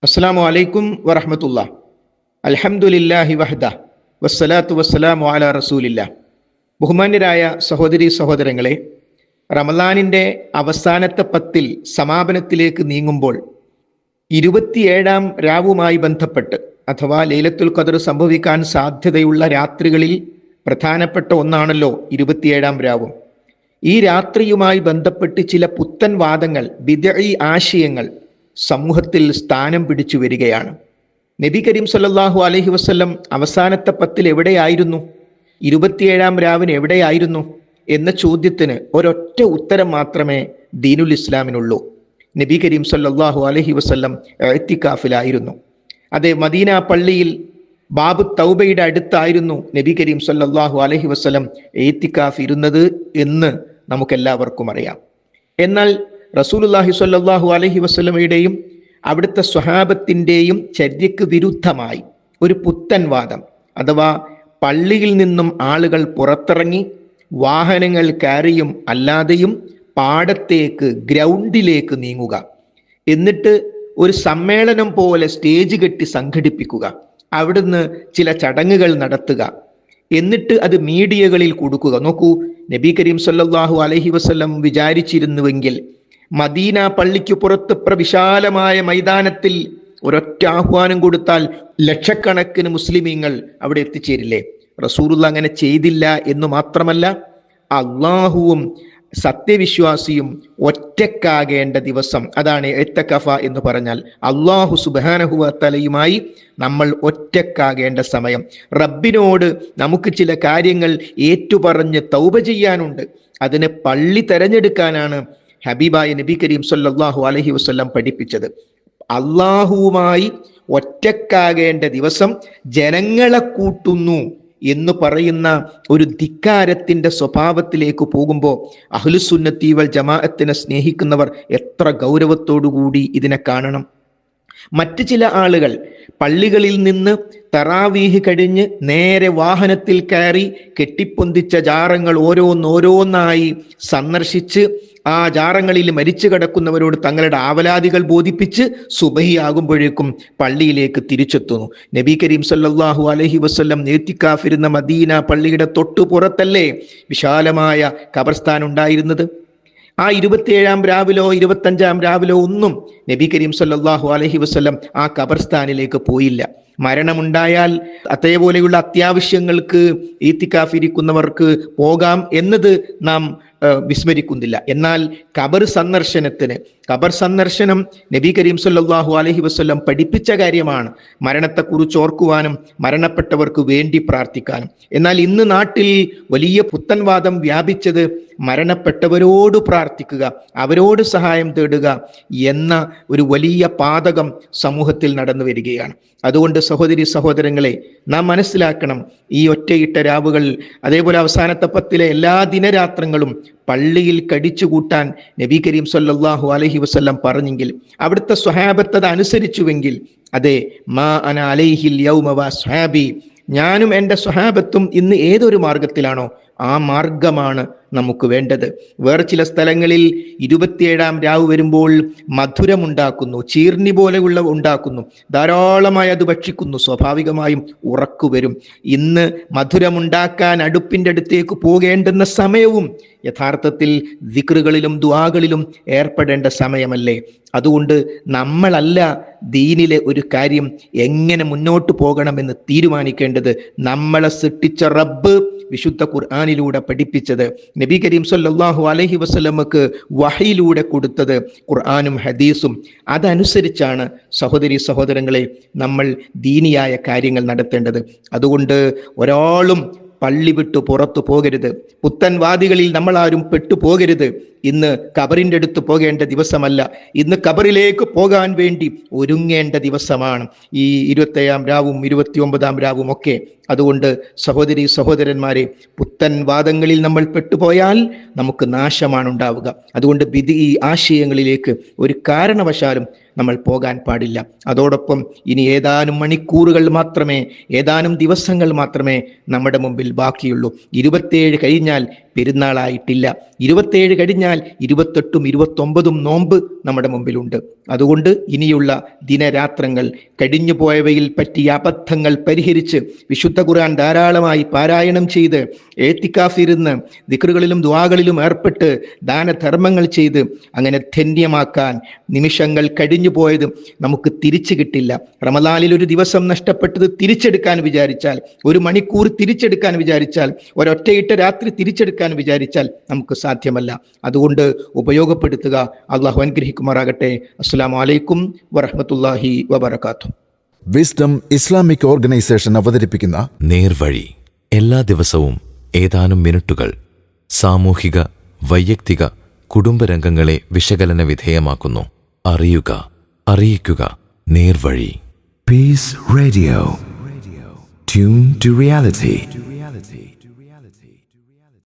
അസ്സലാമു അലൈക്കും വറഹ്മത്തുള്ളാഹി. അൽഹംദുലില്ലാഹി വഹ്ദ വസ്സലാത്തു വസ്സലാമു അലാ റസൂലില്ലാഹ്. ബഹുമാന്യരായ സഹോദരീ സഹോദരങ്ങളെ, റമളാനിൻ്റെ അവസാനത്തെ പത്തിൽ സമാപനത്തിലേക്ക് നീങ്ങുമ്പോൾ 27-ാം രാവുമായി ബന്ധപ്പെട്ട് അഥവാ ലൈലത്തുൽ ഖദർ സംഭവിക്കാൻ സാധ്യതയുള്ള രാത്രികളിൽ പ്രധാനപ്പെട്ട ഒന്നാണല്ലോ 27-ാം രാവും. ഈ രാത്രിയുമായി ബന്ധപ്പെട്ട് ചില പുത്തൻ വാദങ്ങൾ, ബിദ്ഈ ആശയങ്ങൾ സമൂഹത്തിൽ സ്ഥാനം പിടിച്ചു വരികയാണ്. നബി കരീം സല്ലല്ലാഹു അലൈഹി വസല്ലം അവസാനത്തെ പത്തിൽ എവിടെയായിരുന്നു, 27-ാം രാവിന് എവിടെയായിരുന്നു എന്ന ചോദ്യത്തിന് ഒരൊറ്റ ഉത്തരം മാത്രമേ ദീനുൽ ഇസ്ലാമിനുള്ളൂ. നബി കരീം സല്ലല്ലാഹു അലൈഹി വസല്ലം ഇഅ്തികാഫിലായിരുന്നു. അതെ, മദീന പള്ളിയിൽ ബാബു തൗബയുടെ അടുത്തായിരുന്നു നബി കരീം സല്ലല്ലാഹു അലൈഹി വസല്ലം ഇഅ്തികാഫ് ഇരുന്നത് എന്ന് നമുക്കെല്ലാവർക്കും അറിയാം. എന്നാൽ റസൂലുള്ളാഹി സ്വല്ലല്ലാഹു അലൈഹി വസല്ലമയുടെയും അവിടുത്തെ സ്വഹാബത്തിൻ്റെയും ചര്യക്ക് വിരുദ്ധമായി ഒരു പുത്തൻ വാദം, അഥവാ പള്ളിയിൽ നിന്നും ആളുകൾ പുറത്തിറങ്ങി വാഹനങ്ങൾ കയറിയും അല്ലാതെയും പാടത്തേക്ക്, ഗ്രൗണ്ടിലേക്ക് നീങ്ങുക, എന്നിട്ട് ഒരു സമ്മേളനം പോലെ സ്റ്റേജ് കെട്ടി സംഘടിപ്പിക്കുക, അവിടുന്ന് ചില ചടങ്ങുകൾ നടത്തുക, എന്നിട്ട് അത് മീഡിയകളിൽ കൊടുക്കുക. നോക്കൂ, നബി കരീം സല്ലല്ലാഹു അലൈഹി വസല്ലം വിചാരിച്ചിരുന്നുവെങ്കിൽ മദീന പള്ളിക്ക് പുറത്ത് പ്രവിശാലമായ മൈതാനത്തിൽ ഒരൊറ്റ ആഹ്വാനം കൊടുത്താൽ ലക്ഷക്കണക്കിന് മുസ്ലിമീങ്ങൾ അവിടെ എത്തിച്ചേരില്ലേ? റസൂലുള്ള അങ്ങനെ ചെയ്തില്ല എന്ന് മാത്രമല്ല, അള്ളാഹുവും സത്യവിശ്വാസിയും ഒറ്റക്കാകേണ്ട ദിവസം, അതാണ് ഇഅ്തികാഫ എന്ന് പറഞ്ഞാൽ അള്ളാഹു സുബ്ഹാനഹു വ തആലയുമായി നമ്മൾ ഒറ്റക്കാകേണ്ട സമയം. റബ്ബിനോട് നമുക്ക് ചില കാര്യങ്ങൾ ഏറ്റുപറഞ്ഞ് തൗബ ചെയ്യാനുണ്ട്. അതിന് പള്ളി തെരഞ്ഞെടുക്കാനാണ് ഹബീബായ നബി കരീം സല്ലല്ലാഹു അലൈഹി വസല്ലം പഠിപ്പിച്ചത്. അള്ളാഹുവുമായി ഒറ്റക്കാകേണ്ട ദിവസം ജനങ്ങളെ കൂട്ടുന്നു എന്ന് പറയുന്ന ഒരു ധിക്കാരത്തിൻ്റെ സ്വഭാവത്തിലേക്ക് പോകുമ്പോൾ അഹ്ലുസുന്നത്തി വൽ ജമാഅത്തിനെ സ്നേഹിക്കുന്നവർ എത്ര ഗൗരവത്തോടുകൂടി ഇതിനെ കാണണം. മറ്റ് ചില ആളുകൾ പള്ളികളിൽ നിന്ന് തറാവീഹ് കഴിഞ്ഞ് നേരെ വാഹനത്തിൽ കയറി കെട്ടിപ്പൊന്തിച്ച ജാറങ്ങൾ ഓരോന്നോരോന്നായി സന്ദർശിച്ച് ആ ജാറങ്ങളിൽ മരിച്ചു കിടക്കുന്നവരോട് തങ്ങളുടെ ആവലാദികൾ ബോധിപ്പിച്ച് സുബഹി ആകുമ്പോഴേക്കും പള്ളിയിലേക്ക് തിരിച്ചെത്തുന്നു. നബി കരീം സല്ലല്ലാഹു അലൈഹി വസല്ലം ഇഅ്തികാഫിരുന്ന മദീന പള്ളിയുടെ തൊട്ടു പുറത്തല്ലേ വിശാലമായ ഖബർസ്ഥാൻ ഉണ്ടായിരുന്നത്? ആ 27-ാം രാവിലോ 25-ാം രാവിലോ ഒന്നും നബി കരീം സല്ലല്ലാഹു അലൈഹി വസല്ലം ആ ഖബർസ്ഥാനിലേക്ക് പോയില്ല. മരണമുണ്ടായാൽ അതേപോലെയുള്ള അത്യാവശ്യങ്ങൾക്ക് ഇഅ്തികാഫിരിക്കുന്നവർക്ക് പോകാം എന്നത് നാം വിസ്മരിക്കുന്നില്ല. എന്നാൽ ഖബർ സന്ദർശനം നബി കരീം സല്ലല്ലാഹു അലൈഹി വസല്ലം പഠിപ്പിച്ച കാര്യമാണ്. മരണത്തെക്കുറിച്ച് ഓർക്കുവാനും മരണപ്പെട്ടവർക്ക് വേണ്ടി പ്രാർത്ഥിക്കാനും. എന്നാൽ ഇന്ന് നാട്ടിൽ വലിയ പുത്തൻവാദം വ്യാപിച്ചത് മരണപ്പെട്ടവരോട് പ്രാർത്ഥിക്കുക, അവരോട് സഹായം തേടുക എന്ന ഒരു വലിയ പാതകം സമൂഹത്തിൽ നടന്നു വരികയാണ്. അതുകൊണ്ട് സഹോദരി സഹോദരങ്ങളെ, നാം മനസ്സിലാക്കണം, ഈ ഒറ്റയിട്ട രാവുകൾ, അതേപോലെ അവസാനത്തെ പത്തിലെ എല്ലാ ദിനരാത്രങ്ങളും പള്ളിയിൽ കടിച്ചുകൂട്ടാൻ നബി കരീം സല്ലല്ലാഹു അലൈഹി വസല്ലം പറഞ്ഞെങ്കിൽ, അവിടുത്തെ സ്വഹാബത്ത് അത് അനുസരിച്ചുവെങ്കിൽ, അതെ, മാ അന അലൈഹിൽ യൗമ വസ്ഹാബി, ഞാനും എൻ്റെ സ്വഹാബത്തും ഇന്ന് ഏതൊരു മാർഗത്തിലാണോ ആ മാർഗമാണ് നമുക്ക് വേണ്ടത്. വേറെ ചില സ്ഥലങ്ങളിൽ 27-ാം രാവ് വരുമ്പോൾ മധുരമുണ്ടാക്കുന്നു, ചീർണി പോലെയുള്ള ഉണ്ടാക്കുന്നു, ധാരാളമായി അത് ഭക്ഷിക്കുന്നു, സ്വാഭാവികമായും ഉറക്കു വരും. ഇന്ന് മധുരമുണ്ടാക്കാൻ അടുപ്പിൻ്റെ അടുത്തേക്ക് പോകേണ്ടുന്ന സമയവും യഥാർത്ഥത്തിൽ ദിക്റുകളിലും ദുആകളിലും ഏർപ്പെടേണ്ട സമയമല്ലേ? അതുകൊണ്ട് നമ്മളല്ല ദീനിലെ ഒരു കാര്യം എങ്ങനെ മുന്നോട്ട് പോകണമെന്ന് തീരുമാനിക്കേണ്ടത്. നമ്മളെ സൃഷ്ടിച്ച റബ്ബ് വിശുദ്ധ ഖുർആനിലൂടെ പഠിപ്പിച്ചത്, നബി കരീം സല്ലല്ലാഹു അലൈഹി വസല്ലമക്ക് വഹയിലൂടെ കൊടുത്തത് ഖുർആനും ഹദീസും, അതനുസരിച്ചാണ് സഹോദരി സഹോദരങ്ങളെ നമ്മൾ ദീനിയായ കാര്യങ്ങൾ നടത്തേണ്ടത്. അതുകൊണ്ട് ഒരാളും പള്ളി വിട്ടു പുറത്തു പോകരുത്. പുത്തൻവാദികളിൽ നമ്മളാരും പെട്ടുപോകരുത്. ഇന്ന് ഖബറിൻ്റെ അടുത്ത് പോകേണ്ട ദിവസമല്ല, ഇന്ന് ഖബറിലേക്ക് പോകാൻ വേണ്ടി ഒരുങ്ങേണ്ട ദിവസമാണ് ഈ 27-ാം രാവും 29-ാം രാവും ഒക്കെ. അതുകൊണ്ട് സഹോദരി സഹോദരന്മാരെ, പുത്തൻ വാദങ്ങളിൽ നമ്മൾ പെട്ടുപോയാൽ നമുക്ക് നാശമാണ് ഉണ്ടാവുക. അതുകൊണ്ട് ബിദ്ഈ ആശയങ്ങളിലേക്ക് ഒരു കാരണവശാലും നമ്മൾ പോകാൻ പാടില്ല. അതോടൊപ്പം ഇനി ഏതാനും മണിക്കൂറുകൾ മാത്രമേ, ഏതാനും ദിവസങ്ങൾ മാത്രമേ നമ്മുടെ മുമ്പിൽ ബാക്കിയുള്ളൂ. 27 കഴിഞ്ഞാൽ പെരുന്നാളായിട്ടില്ല. 27 കഴിഞ്ഞാൽ 28ഉം 29ഉം നോമ്പ് നമ്മുടെ മുമ്പിലുണ്ട്. അതുകൊണ്ട് ഇനിയുള്ള ദിനരാത്രങ്ങൾ കഴിഞ്ഞു പോയവയിൽ പറ്റിയ അബദ്ധങ്ങൾ പരിഹരിച്ച് വിശുദ്ധ ഖുർആൻ ധാരാളമായി പാരായണം ചെയ്ത് എത്തിക്കാഫിരുന്ന് ദിക്റുകളിലും ദുആകളിലും ഏർപ്പെട്ട് ദാനധർമ്മങ്ങൾ ചെയ്ത് അങ്ങനെ ധന്യമാക്കാൻ. നിമിഷങ്ങൾ കഴിഞ്ഞു പോയത് നമുക്ക് തിരിച്ചു കിട്ടില്ല. റമദാനിൽ ഒരു ദിവസം നഷ്ടപ്പെട്ടത് തിരിച്ചെടുക്കാൻ വിചാരിച്ചാൽ, ഒരു മണിക്കൂർ തിരിച്ചെടുക്കാൻ വിചാരിച്ചാൽ, ഒരൊറ്റയിട്ട രാത്രി തിരിച്ചെടുക്കാൻ വിചാരിച്ചാൽ നമുക്ക് സാധ്യമല്ല. അതുകൊണ്ട് ഉപയോഗപ്പെടുത്തുക. അള്ളാഹു അനുഗ്രഹിക്കുമാറാകട്ടെ. അസ്സലാമു അലൈക്കും വറഹ്മത്തുള്ളാഹി വബറകാതുഹു. വിസ്ഡം ഇസ്ലാമിക് ഓർഗനൈസേഷൻ അവതരിപ്പിക്കുന്ന നേർവഴി എല്ലാ ദിവസവും ഏതാനും മിനിറ്റുകൾ സാമൂഹിക, വൈയക്തിക, കുടുംബരംഗങ്ങളെ വിശകലന വിധേയമാക്കുന്നു. അറിയുക, അറിയിക്കുക. നേർവഴി. Peace Radio. Tune to reality.